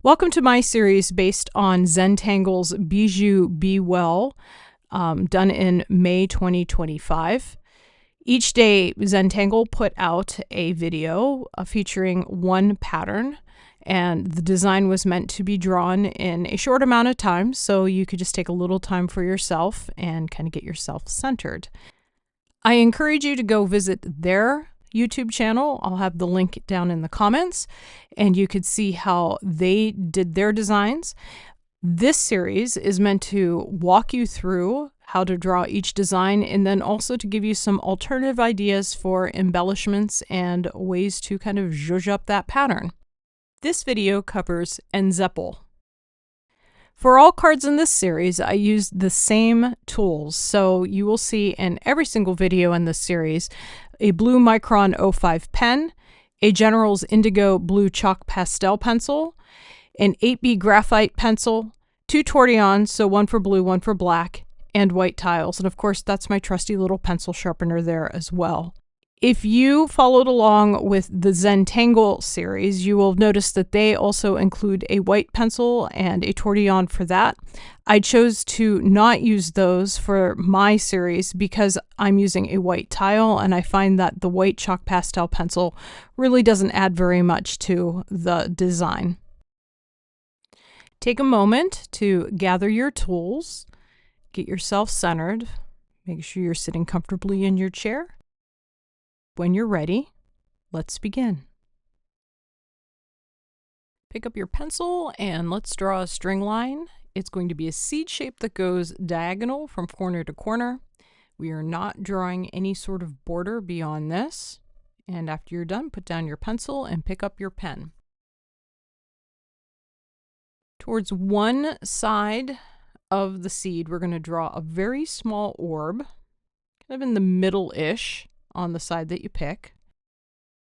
Welcome to my series based on Zentangle's Bijou Be Well, done in May 2025. Each day, Zentangle put out a video featuring one pattern, and the design was meant to be drawn in a short amount of time, so you could just take a little time for yourself and kind of get yourself centered. I encourage you to go visit their YouTube channel. I'll have the link down in the comments, and you could see how they did their designs. This series is meant to walk you through how to draw each design, and then also to give you some alternative ideas for embellishments and ways to kind of zhuzh up that pattern. This video covers NZeppel. For all cards in this series, I used the same tools, so you will see in every single video in this series a blue Micron 05 pen, a General's Indigo blue chalk pastel pencil, an 8B graphite pencil, two Tortillons, so one for blue, one for black, and white tiles. And of course, that's my trusty little pencil sharpener there as well. If you followed along with the Zentangle series, you will notice that they also include a white pencil and a Tortillon for that. I chose to not use those for my series because I'm using a white tile, and I find that the white chalk pastel pencil really doesn't add very much to the design. Take a moment to gather your tools, get yourself centered, make sure you're sitting comfortably in your chair. When you're ready, let's begin. Pick up your pencil and let's draw a string line. It's going to be a seed shape that goes diagonal from corner to corner. We are not drawing any sort of border beyond this. And after you're done, put down your pencil and pick up your pen. Towards one side of the seed, we're going to draw a very small orb, kind of in the middle-ish, on the side that you pick.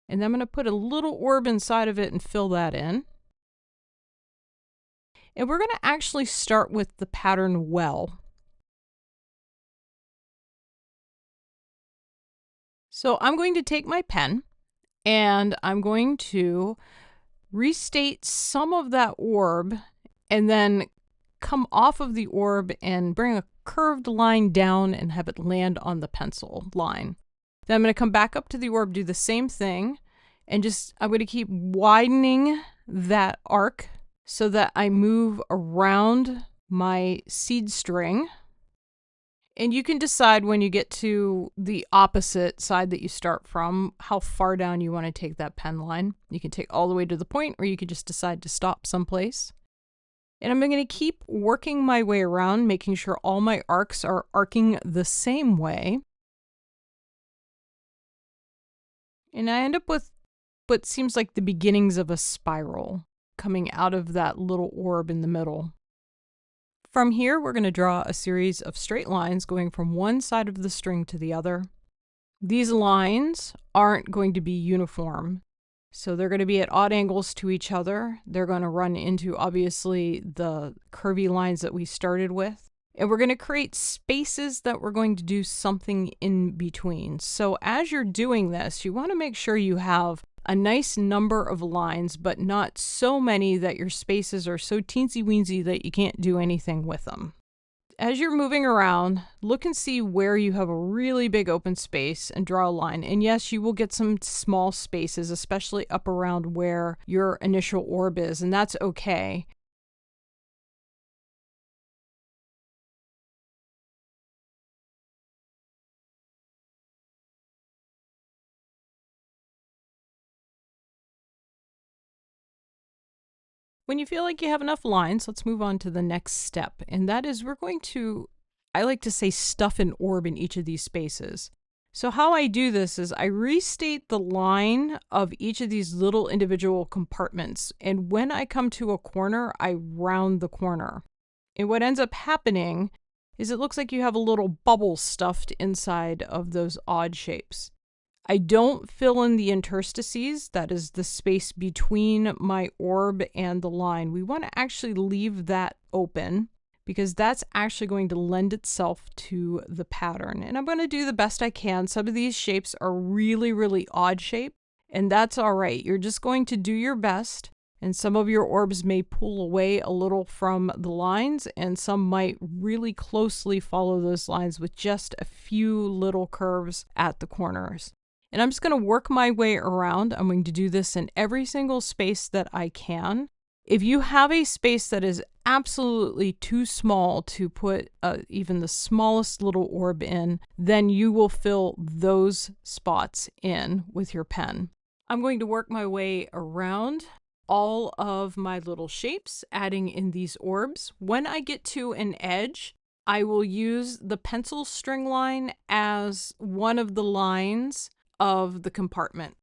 And then I'm going to put a little orb inside of it and fill that in. And we're going to actually start with the pattern well. So I'm going to take my pen and I'm going to restate some of that orb and then come off of the orb and bring a curved line down and have it land on the pencil line. Then I'm going to come back up to the orb, do the same thing, and I'm going to keep widening that arc so that I move around my seed string. And you can decide when you get to the opposite side that you start from, how far down you want to take that pen line. You can take all the way to the point, or you could just decide to stop someplace. And I'm going to keep working my way around, making sure all my arcs are arcing the same way. And I end up with what seems like the beginnings of a spiral coming out of that little orb in the middle. From here, we're going to draw a series of straight lines going from one side of the string to the other. These lines aren't going to be uniform, so they're going to be at odd angles to each other. They're going to run into, obviously, the curvy lines that we started with. And we're going to create spaces that we're going to do something in between. So as you're doing this, you want to make sure you have a nice number of lines, but not so many that your spaces are so teensy-weensy that you can't do anything with them. As you're moving around, look and see where you have a really big open space and draw a line. And yes, you will get some small spaces, especially up around where your initial orb is, and that's okay. When you feel like you have enough lines, let's move on to the next step. And that is, we're going to, I like to say, stuff an orb in each of these spaces. So how I do this is I restate the line of each of these little individual compartments. And when I come to a corner, I round the corner. And what ends up happening is it looks like you have a little bubble stuffed inside of those odd shapes. I don't fill in the interstices, that is the space between my orb and the line. We want to actually leave that open because that's actually going to lend itself to the pattern. And I'm going to do the best I can. Some of these shapes are really, really odd shaped, and that's all right. You're just going to do your best And some of your orbs may pull away a little from the lines, and some might really closely follow those lines with just a few little curves at the corners. And I'm just going to work my way around. I'm going to do this in every single space that I can. If you have a space that is absolutely too small to put even the smallest little orb in, then you will fill those spots in with your pen. I'm going to work my way around all of my little shapes, adding in these orbs. When I get to an edge, I will use the pencil string line as one of the lines of the compartment.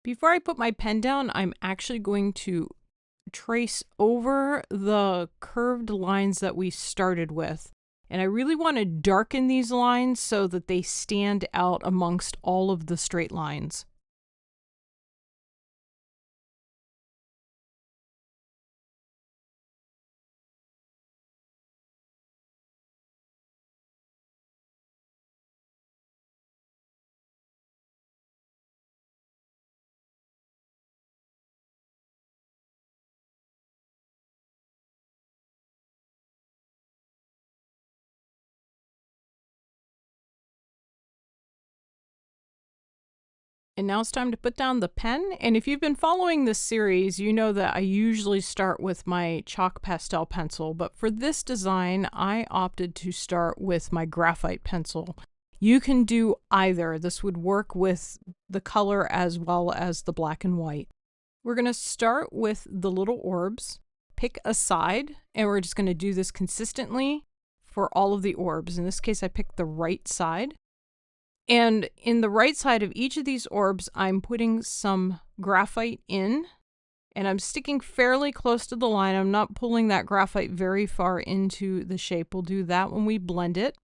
Before I put my pen down, I'm actually going to trace over the curved lines that we started with. And I really want to darken these lines so that they stand out amongst all of the straight lines. And now it's time to put down the pen. And if you've been following this series, you know that I usually start with my chalk pastel pencil, but for this design, I opted to start with my graphite pencil. You can do either. This would work with the color as well as the black and white. We're going to start with the little orbs, pick a side, and we're just going to do this consistently for all of the orbs. In this case, I picked the right side. And in the right side of each of these orbs, I'm putting some graphite in, and I'm sticking fairly close to the line. I'm not pulling that graphite very far into the shape. We'll do that when we blend it.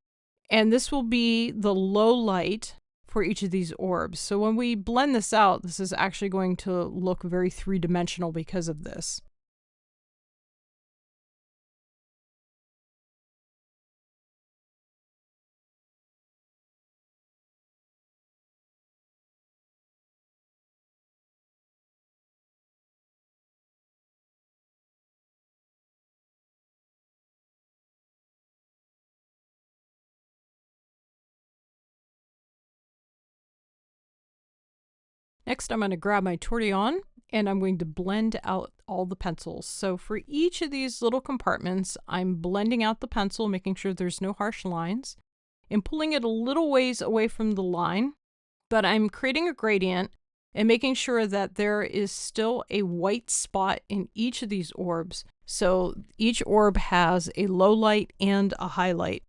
And this will be the low light for each of these orbs. So when we blend this out, this is actually going to look very three-dimensional because of this. Next, I'm going to grab my Tortillon and I'm going to blend out all the pencils. So for each of these little compartments, I'm blending out the pencil, making sure there's no harsh lines, and pulling it a little ways away from the line, but I'm creating a gradient and making sure that there is still a white spot in each of these orbs. So each orb has a low light and a highlight.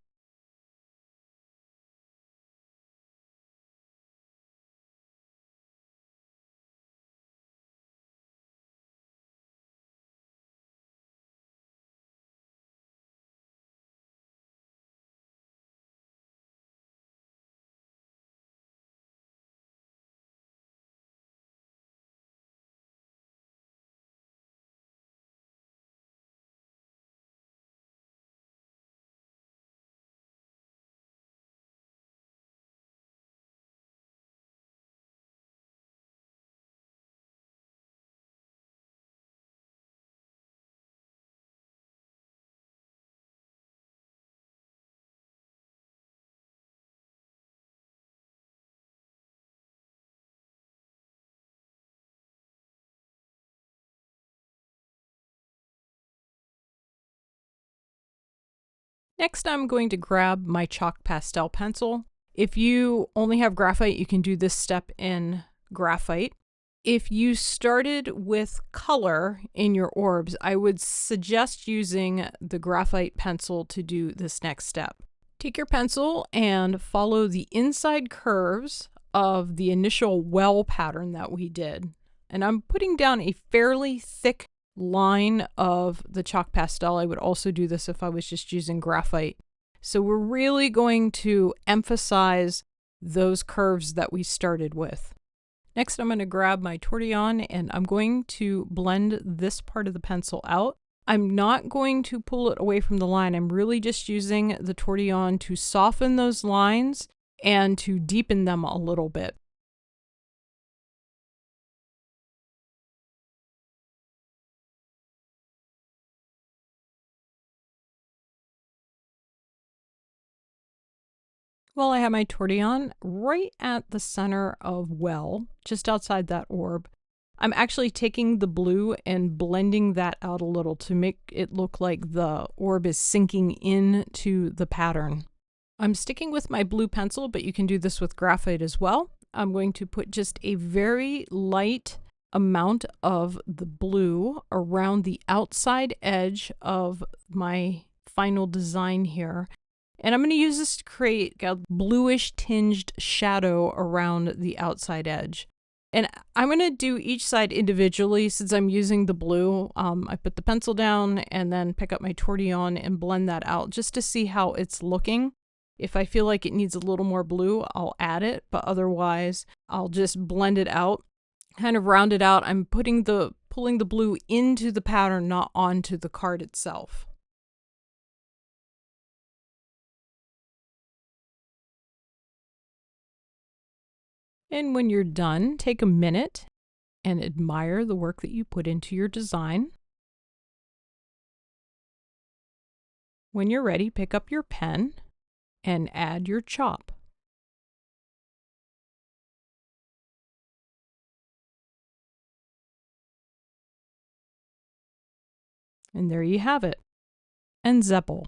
Next, I'm going to grab my chalk pastel pencil. If you only have graphite, you can do this step in graphite. If you started with color in your orbs, I would suggest using the graphite pencil to do this next step. Take your pencil and follow the inside curves of the initial well pattern that we did. And I'm putting down a fairly thick line of the chalk pastel. I would also do this if I was just using graphite. So we're really going to emphasize those curves that we started with. Next, I'm going to grab my Tortillon and I'm going to blend this part of the pencil out. I'm not going to pull it away from the line. I'm really just using the Tortillon to soften those lines and to deepen them a little bit. Well, I have my Tortillon right at the center of well, just outside that orb. I'm actually taking the blue and blending that out a little to make it look like the orb is sinking into the pattern. I'm sticking with my blue pencil, but you can do this with graphite as well. I'm going to put just a very light amount of the blue around the outside edge of my final design here. And I'm going to use this to create a bluish tinged shadow around the outside edge. And I'm going to do each side individually since I'm using the blue. I put the pencil down and then pick up my Tortillon and blend that out just to see how it's looking. If I feel like it needs a little more blue, I'll add it, but otherwise I'll just blend it out, kind of round it out. I'm pulling the blue into the pattern, not onto the card itself. And when you're done, take a minute and admire the work that you put into your design. When you're ready, pick up your pen and add your chop. And there you have it. NZeppel.